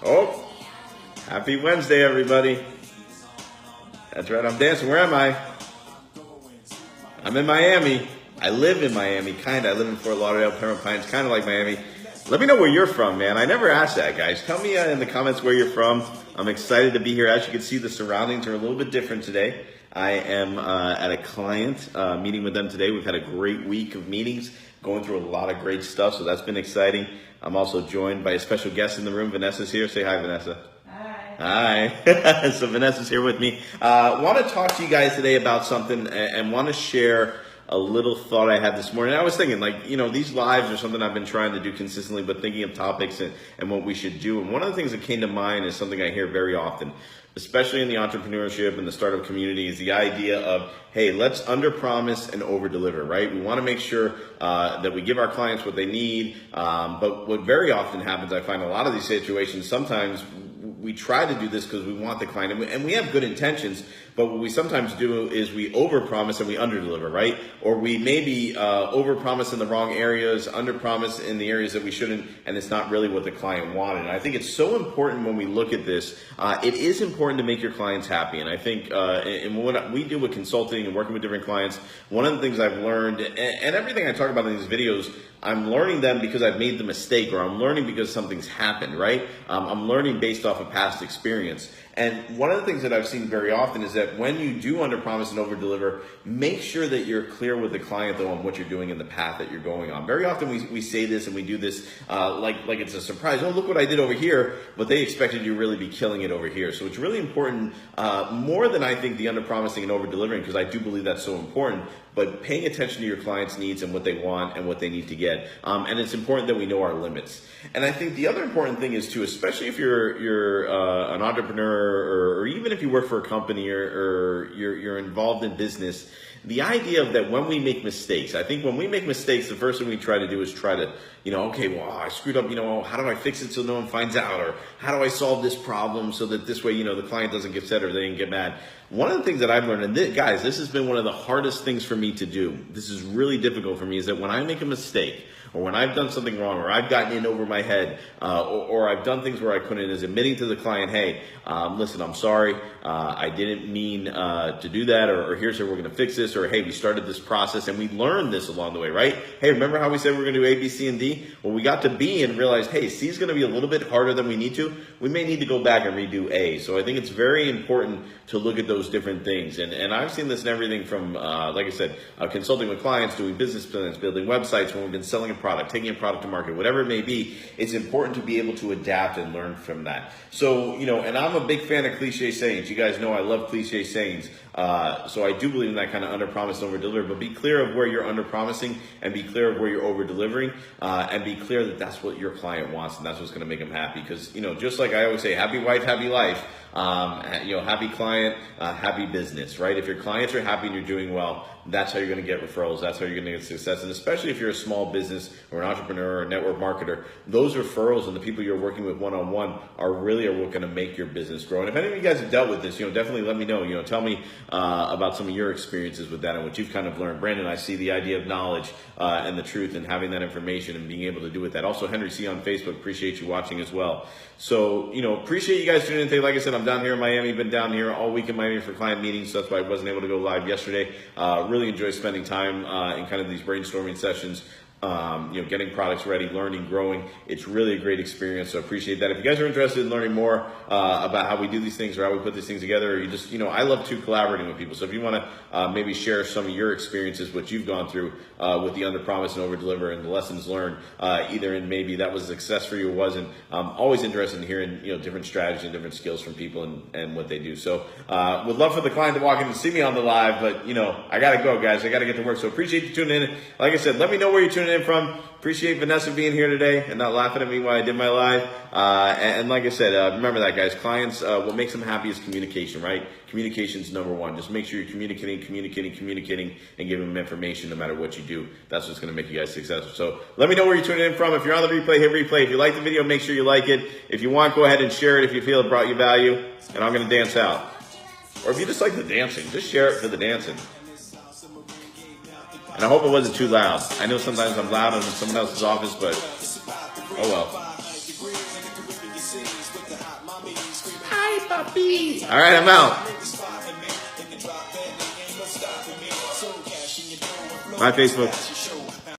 Oh, happy Wednesday, everybody. That's right, I'm dancing. Where am I? I'm in Miami. I live in Miami, kind of. I live in Fort Lauderdale, Pembroke Pines, kind of like Miami. Let me know where you're from, man. I never asked that, guys. Tell me in the comments where you're from. I'm excited to be here. As you can see, the surroundings are a little bit different today. I am at a client meeting with them today. We've had a great week of meetings, going through a lot of great stuff, so that's been exciting. I'm also joined by a special guest in the room. Vanessa's here. Say hi, Vanessa. Hi. So Vanessa's here with me. Want to talk to you guys today about something and want to share a little thought I had this morning. I was thinking, these lives are something I've been trying to do consistently, but thinking of topics and what we should do. And one of the things that came to mind is something I hear very often, especially in the entrepreneurship and the startup community, is the idea of, hey, let's under-promise and over-deliver, right? We want to make sure that we give our clients what they need. But what very often happens, I find a lot of these situations, sometimes we try to do this because we want the client, and we have good intentions, but what we sometimes do is we overpromise and we underdeliver, right? Or we maybe overpromise in the wrong areas, underpromise in the areas that we shouldn't, and it's not really what the client wanted. And I think it's so important when we look at this. It is important to make your clients happy, and I think and what we do with consulting and working with different clients, one of the things I've learned, and everything I talk about in these videos, I'm learning them because I've made the mistake, or I'm learning because something's happened, right? I'm learning based off of past experience. And one of the things that I've seen very often is that when you do underpromise and overdeliver, make sure that you're clear with the client though on what you're doing and the path that you're going on. Very often we say this and we do this like it's a surprise. Oh, look what I did over here, but they expected you to really be killing it over here. So it's really important, more than I think the underpromising and overdelivering, because I do believe that's so important, but paying attention to your clients' needs and what they want and what they need to get. And it's important that we know our limits. And I think the other important thing is too, especially if you're an entrepreneur, or even if you work for a company or you're involved in business, the idea of that when we make mistakes, I think when we make mistakes, the first thing we try to do is try to, okay, well, I screwed up, how do I fix it so no one finds out? Or how do I solve this problem so that this way, the client doesn't get upset or they didn't get mad? One of the things that I've learned, and guys, this has been one of the hardest things for me to do. This is really difficult for me, is that when I make a mistake, or when I've done something wrong, or I've gotten in over my head, or I've done things where I couldn't, is admitting to the client, hey, listen, I'm sorry, I didn't mean to do that, or here's how we're going to fix this, or hey, we started this process and we learned this along the way, right? Hey, remember how we said we were going to do A, B, C, and D? Well, we got to B and realized, hey, C is going to be a little bit harder than we need to. We may need to go back and redo A. So I think it's very important to look at those different things. And I've seen this in everything from, like I said, consulting with clients, doing business plans, building websites, when we've been selling a product, taking a product to market, whatever it may be. It's important to be able to adapt and learn from that. So, and I'm a big fan of cliche sayings. You guys know I love cliche sayings. So I do believe in that kind of under-promise and over-deliver, but be clear of where you're under-promising and be clear of where you're over-delivering, and be clear that that's what your client wants and that's what's going to make them happy. Because, just like I always say, happy wife, happy life, happy client, happy business, right? If your clients are happy and you're doing well, that's how you're going to get referrals. That's how you're going to get success. And especially if you're a small business or an entrepreneur or a network marketer, those referrals and the people you're working with one-on-one are what going to make your business grow. And if any of you guys have dealt with this, definitely let me know. Tell me about some of your experiences with that and what you've kind of learned. Brandon, I see the idea of knowledge and the truth and having that information and being able to do with that. Also, Henry C on Facebook, appreciate you watching as well. So, appreciate you guys tuning in today. Like I said, I'm down here in Miami, been down here all week in Miami for client meetings, so that's why I wasn't able to go live yesterday. Really enjoy spending time in kind of these brainstorming sessions. Getting products ready, learning, growing. It's really a great experience. So appreciate that. If you guys are interested in learning more about how we do these things or how we put these things together, or you just, I love to collaborating with people. So if you want to maybe share some of your experiences, what you've gone through with the under promise and over deliver and the lessons learned, either in maybe that was a success for you or wasn't. I'm always interested in hearing, different strategies and different skills from people and what they do. So would love for the client to walk in and see me on the live, but I got to go, guys. I got to get to work. So appreciate you tuning in. Like I said, let me know where you're tuning in from. Appreciate Vanessa being here today and not laughing at me while I did my live. And like I said, remember that, guys. Clients, what makes them happy is communication, right? Communication's number one. Just make sure you're communicating, and giving them information no matter what you do. That's what's going to make you guys successful. So let me know where you're tuning in from. If you're on the replay, hit replay. If you like the video, make sure you like it. If you want, go ahead and share it if you feel it brought you value. And I'm going to dance out. Or if you just like the dancing, just share it for the dancing. And I hope it wasn't too loud. I know sometimes I'm loud in someone else's office, but oh well. Hi, puppy. All right, I'm out. Bye, Facebook.